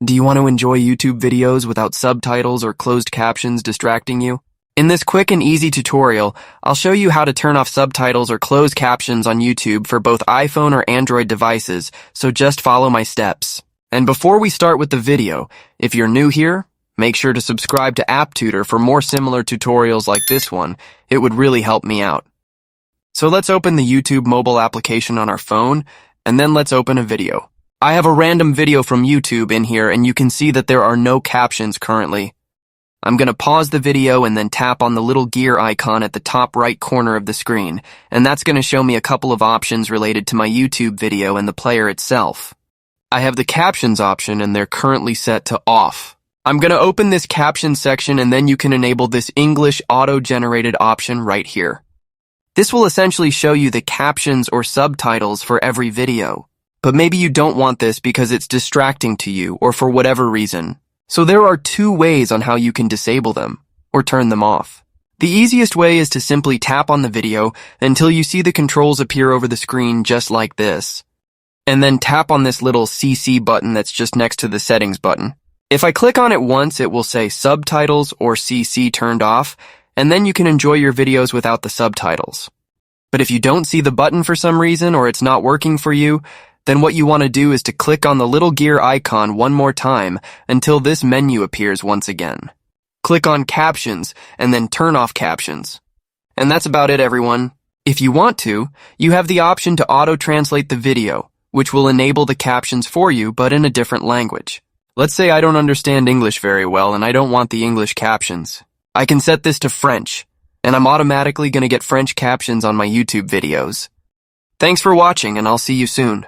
Do you want to enjoy YouTube videos without subtitles or closed captions distracting you? In this quick and easy tutorial, I'll show you how to turn off subtitles or closed captions on YouTube for both iPhone or Android devices, so just follow my steps. And before we start with the video, if you're new here, make sure to subscribe to App Tutor for more similar tutorials like this one. It would really help me out. So let's open the YouTube mobile application on our phone, and then let's open a video. I have a random video from YouTube in here, and you can see that there are no captions currently. I'm going to pause the video and then tap on the little gear icon at the top right corner of the screen, and that's going to show me a couple of options related to my YouTube video and the player itself. I have the captions option, and they're currently set to off. I'm going to open this caption section, and then you can enable this English auto-generated option right here. This will essentially show you the captions or subtitles for every video. But maybe you don't want this because it's distracting to you or for whatever reason. So there are two ways on how you can disable them or turn them off. The easiest way is to simply tap on the video until you see the controls appear over the screen just like this. And then tap on this little CC button that's just next to the settings button. If I click on it once, it will say subtitles or CC turned off, and then you can enjoy your videos without the subtitles. But if you don't see the button for some reason or it's not working for you, then what you want to do is to click on the little gear icon one more time until this menu appears once again. Click on Captions and then turn off Captions. And that's about it, everyone. If you want to, you have the option to auto-translate the video, which will enable the captions for you, but in a different language. Let's say I don't understand English very well and I don't want the English captions. I can set this to French, and I'm automatically going to get French captions on my YouTube videos. Thanks for watching, and I'll see you soon.